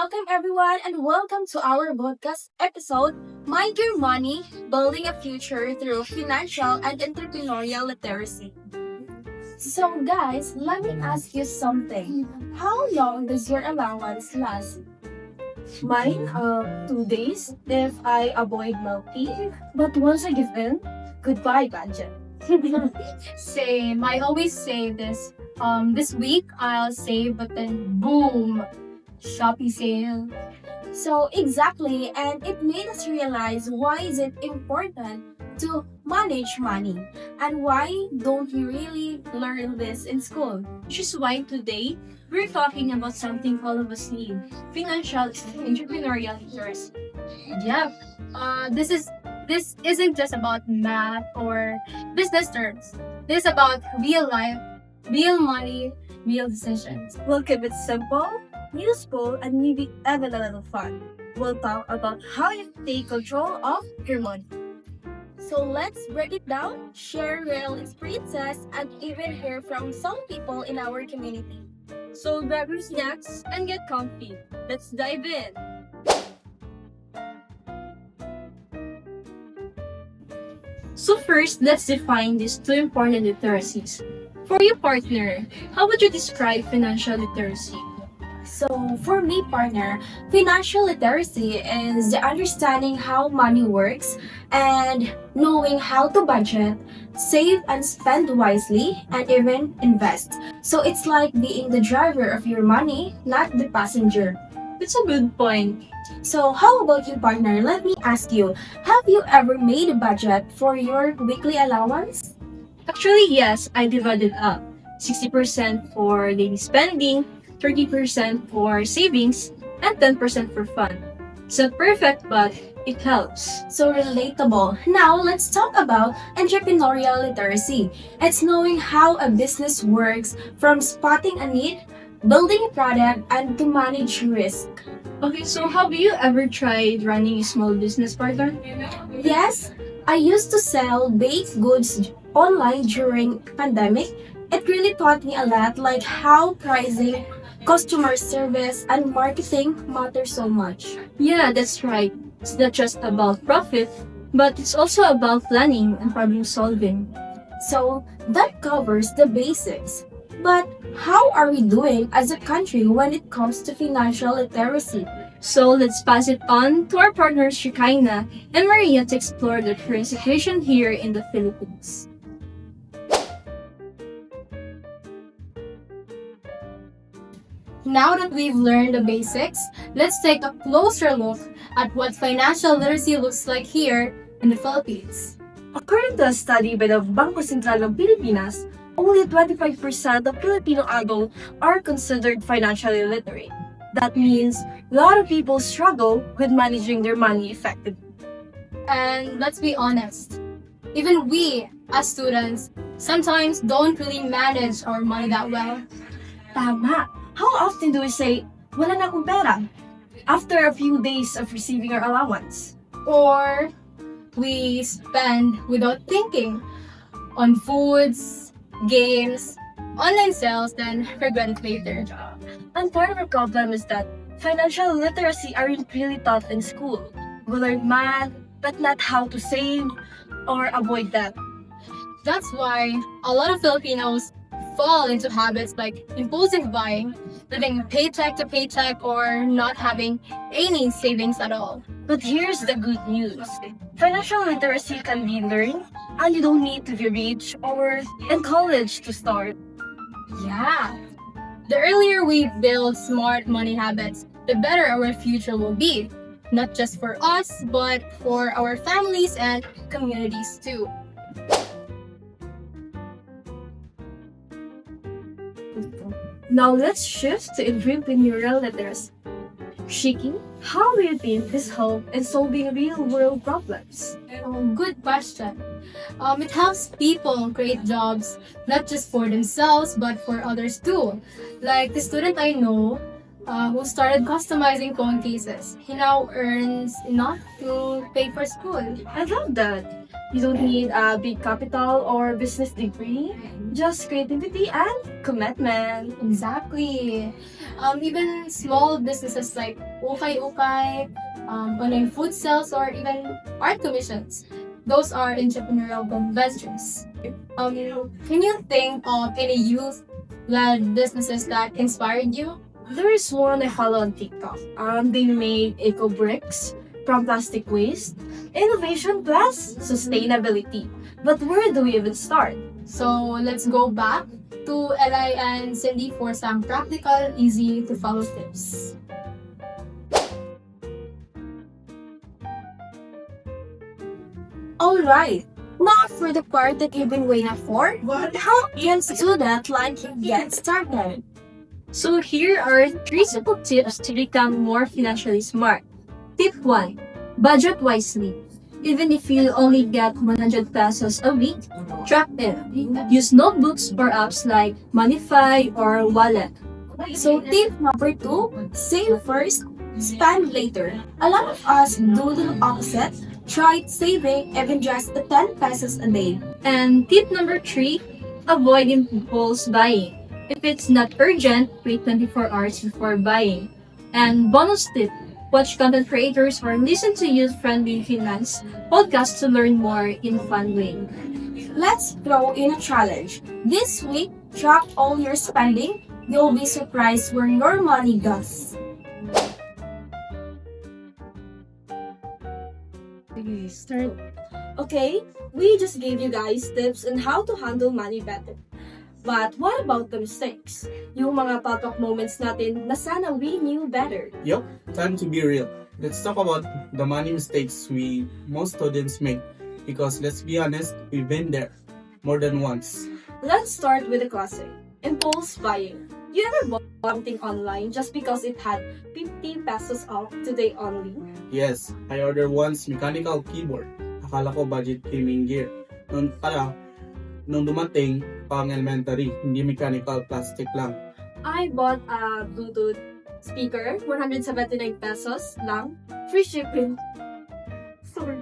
welcome everyone, and welcome to our podcast episode, Mind Your Money, Building a Future Through Financial and Entrepreneurial Literacy. So, guys, let me ask you something. How long does your allowance last? Mine, 2 days if I avoid milk tea. But once I give in, goodbye budget. Same. I always say this. This week I'll save, but then boom, Shopee sale. So exactly, and it made us realize why is it important to manage money and why don't we really learn this in school? Which is why today we're talking about something all of us need: financial and entrepreneurial literacy. Yep. This isn't just about math or business terms. This is about real life, real money, real decisions. We'll keep it simple, useful, and maybe even a little fun. We'll talk about how you take control of your money. So let's break it down, share real experiences, and even hear from some people in our community. So grab your snacks and get comfy. Let's dive in. So first, let's define these two important literacies. For your partner, how would you describe financial literacy? So, for me, partner, financial literacy is the understanding how money works and knowing how to budget, save and spend wisely, and even invest. So, it's like being the driver of your money, not the passenger. That's a good point. So, how about you, partner? Let me ask you, have you ever made a budget for your weekly allowance? Actually, yes, I divided up. 60% for daily spending, 30% for savings, and 10% for fun. It's not perfect, but it helps. So relatable. Now, let's talk about entrepreneurial literacy. It's knowing how a business works from spotting a need, building a product, and to manage risk. Okay, so have you ever tried running a small business, partner? Yes, I used to sell baked goods online during pandemic. It really taught me a lot, like how pricing, customer service, and marketing matter so much. Yeah, that's right. It's not just about profit, but it's also about planning and problem solving. So that covers the basics. But how are we doing as a country when it comes to financial literacy? So let's pass it on to our partners Shekinah and Maria to explore the current situation here in the Philippines. Now that we've learned the basics, let's take a closer look at what financial literacy looks like here in the Philippines. According to a study by the Bangko Sentral ng Pilipinas, only 25% of Filipino adults are considered financially literate. That means a lot of people struggle with managing their money effectively. And let's be honest, even we, as students, sometimes don't really manage our money that well. Tama! How often do we say, wala na akong pera, after a few days of receiving our allowance? Or we spend without thinking on foods, games, online sales, then regret later. And part of the problem is that financial literacy aren't really taught in school. We learn math, but not how to save or avoid debt. That's why a lot of Filipinos fall into habits like impulsive buying, living paycheck to paycheck, or not having any savings at all. But here's the good news. Financial literacy can be learned, and you don't need to be rich or in college to start. Yeah. The earlier we build smart money habits, the better our future will be. Not just for us, but for our families and communities too. Now let's shift to entrepreneurial literacy. Shiki, how do you think this helps in solving real-world problems? Good question. It helps people create jobs not just for themselves but for others too. Like the student I know, who started customizing phone cases. He now earns enough to pay for school. I love that. You don't need a big capital or business degree, just creativity and commitment. Exactly. Even small businesses like ukay-ukay, online food sales, or even art commissions. Those are entrepreneurial ventures. Can you think of any youth-led businesses that inspired you? There is one I follow on TikTok. They made eco bricks from plastic waste, innovation plus sustainability. But where do we even start? So let's go back to Eli and Cindy for some practical, easy to follow tips. Alright, now for the part that you've been waiting for. How can student like you get started? So here are 3 simple tips to become more financially smart. Tip 1. Budget wisely. Even if you only get 100 pesos a week, track it. Use notebooks or apps like Monify or Wallet. So tip number 2, save first, spend later. A lot of us do the opposite. Try saving even just the 10 pesos a day. And tip number 3, avoid impulse buying. If it's not urgent, wait 24 hours before buying. And bonus tip, watch content creators or listen to youth-friendly finance podcasts to learn more in a fun way. Let's throw in a challenge. This week, track all your spending. You'll be surprised where your money goes. Start. Okay, we just gave you guys tips on how to handle money better. But what about the mistakes? Yung mga patok moments natin na sana we knew better. Yup, time to be real. Let's talk about the money mistakes most students make. Because let's be honest, we've been there more than once. Let's start with the classic. Impulse buying. You ever bought something online just because it had 50 pesos off today only? Yes, I ordered once mechanical keyboard. Akala ko budget gaming gear. Nung dumating, pang elementary, hindi mechanical, plastic lang. I bought a Bluetooth speaker, 179 pesos lang, free shipping. Sorry.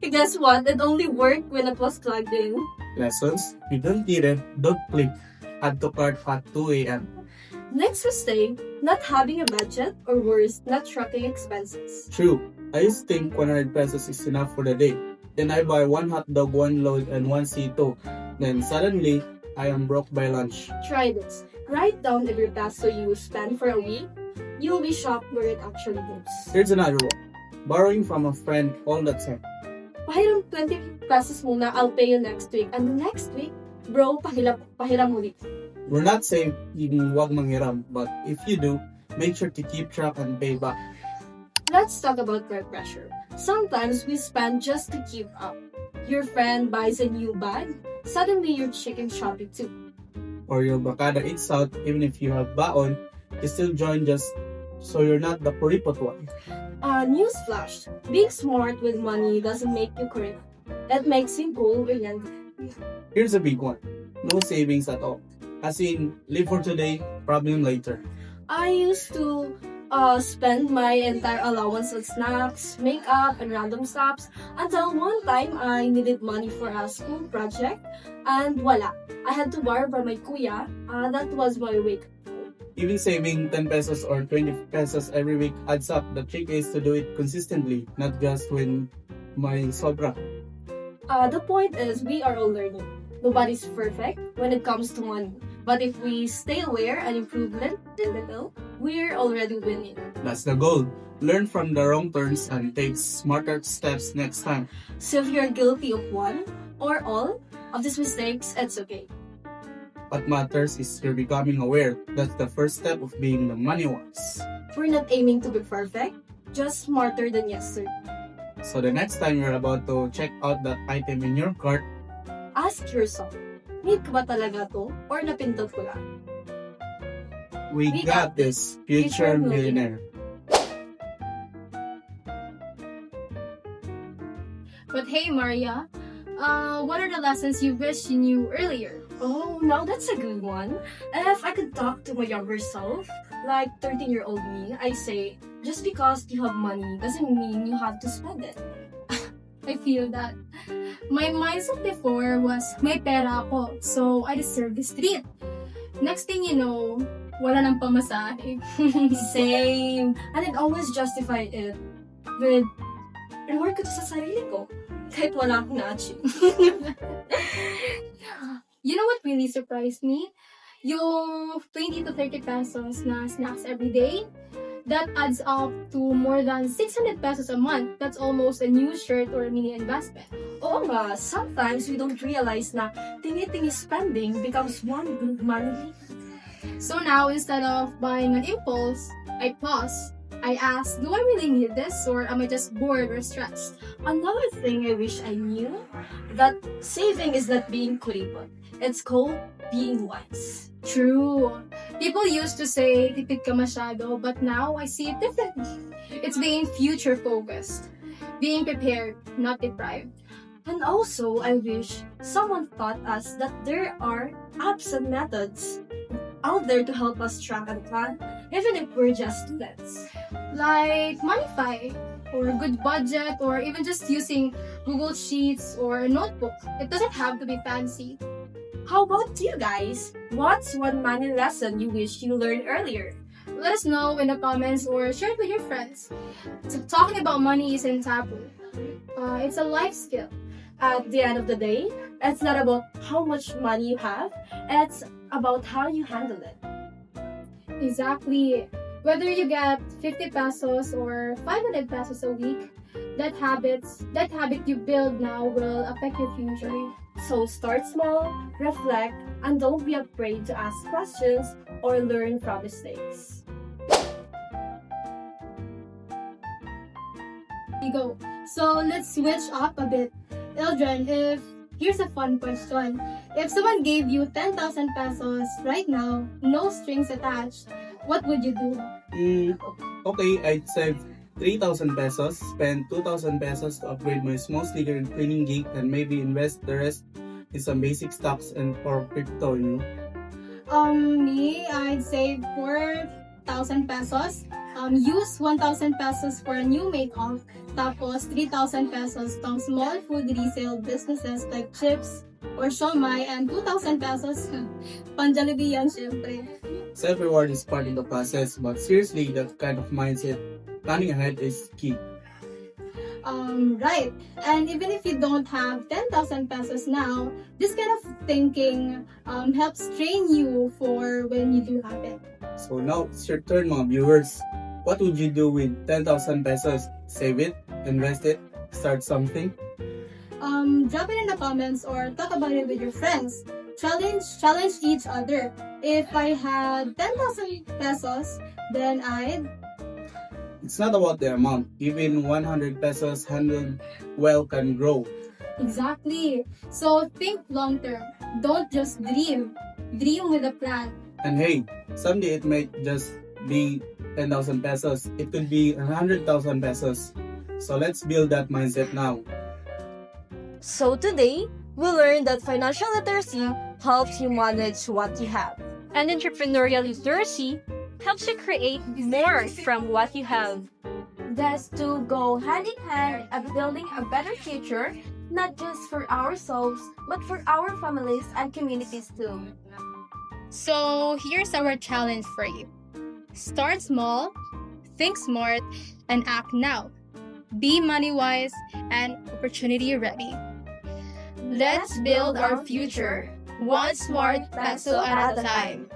Guess what? It only worked when it was plugged in. Lessons? You don't need it, don't click. Add to cart at 2 a.m. Next mistake, not having a budget, or worse, not tracking expenses. True, I used to think 100 pesos is enough for the day. Then I buy 1 hot dog, 1 load, and 1 C2. Then suddenly, I am broke by lunch. Try this. Write down every peso you spend for a week. You'll be shocked where it actually goes. Here's another one. Borrowing from a friend all the time. Pahiram 20 pesos muna, I'll pay you next week. And the next week, bro, pahiram ulit. We're not saying wag manghiram, but if you do, make sure to keep track and pay back. Let's talk about peer pressure. Sometimes we spend just to keep up. Your friend buys a new bag, suddenly you're chicken shopping too. Or your bakada eats out, even if you have baon, you still join just so you're not the puripot one. Newsflash, being smart with money doesn't make you correct. It makes you goal-oriented. Here's a big one. No savings at all. As in, live for today, problem later. I used to spend my entire allowance on snacks, makeup, and random stops until one time I needed money for a school project and voila, I had to borrow from my kuya. That was my wake. Even saving 10 pesos or 20 pesos every week adds up. The trick is to do it consistently, not just when may sobra. The point is we are all learning. Nobody's perfect when it comes to money. But if we stay aware and improve little, we're already winning. That's the goal. Learn from the wrong turns and take smarter steps next time. So if you're guilty of one or all of these mistakes, it's okay. What matters is you're becoming aware. That's the first step of being the money wise. We're not aiming to be perfect, just smarter than yesterday. So the next time you're about to check out that item in your cart, Ask yourself, need ko ba talaga to or napindot ko lang? we got this, future millionaire. But hey, Maria, what are the lessons you wish you knew earlier? Oh, now that's a good one. If I could talk to my younger self, like 13-year-old me, I say, just because you have money doesn't mean you have to spend it. I feel that. My mindset before was, may pera ako, so I deserve this treat. Next thing you know, wala nang pamasahe. Same. And I'd always justify it with, reward ko to sa sarili ko. Kahit wala akong na-achieve. You know what really surprised me? Yung 20 to 30 pesos na snacks every day, that adds up to more than 600 pesos a month. That's almost a new shirt or a mini investment. Oo nga, sometimes we don't realize na tingi-tingi spending becomes one good money. So now, instead of buying an impulse, I pause. I ask, do I really need this, or am I just bored or stressed? Another thing I wish I knew, that saving is not being kuripot. It's called being wise. True. People used to say, tipid ka masyado, but now I see it differently. It's being future-focused. Being prepared, not deprived. And also, I wish someone taught us that there are apps and methods out there to help us track and plan, even if we're just students. Like Monify, or Good Budget, or even just using Google Sheets or a notebook. It doesn't have to be fancy. How about you guys? What's one money lesson you wish you learned earlier? Let us know in the comments or share it with your friends. So talking about money isn't taboo. It's a life skill. At the end of the day, it's not about how much money you have, it's about how you handle it. Exactly. Whether you get 50 pesos or 500 pesos a week, that habit you build now will affect your future. So start small, reflect, and don't be afraid to ask questions or learn from mistakes. You go. So let's switch up a bit. Ildren, here's a fun question. If someone gave you 10,000 pesos right now, no strings attached, what would you do? Okay, I'd save 3,000 pesos, spend 2,000 pesos to upgrade my small sneaker and cleaning gig, and maybe invest the rest in some basic stocks and for crypto, you know. Me, I'd save 4,000 pesos. Use 1,000 pesos for a new makeup. Tapos 3,000 pesos pang small food resale businesses like chips or siomai, and 2,000 pesos pang Jollibee yan, syempre. Self-reward is part of the process, but seriously, that kind of mindset, planning ahead is key. Right. And even if you don't have 10,000 pesos now, this kind of thinking helps train you for when you do have it. So now it's your turn, mga viewers. What would you do with 10,000 pesos? Save it, invest it, start something? Drop it in the comments or talk about it with your friends. Challenge each other. If I had 10,000 pesos, then It's not about the amount. Even 100 pesos handled well can grow. Exactly. So think long term. Don't just dream. Dream with a plan. And hey, someday it might just be 10,000 pesos. It could be 100,000 pesos. So let's build that mindset now. So today, we learned that financial literacy helps you manage what you have. And entrepreneurial literacy helps you create more from what you have. These two go hand in hand at building a better future, not just for ourselves, but for our families and communities too. So here's our challenge for you. Start small, think smart, and act now. Be money wise and opportunity ready. Let's build our future, one smart peso at a time.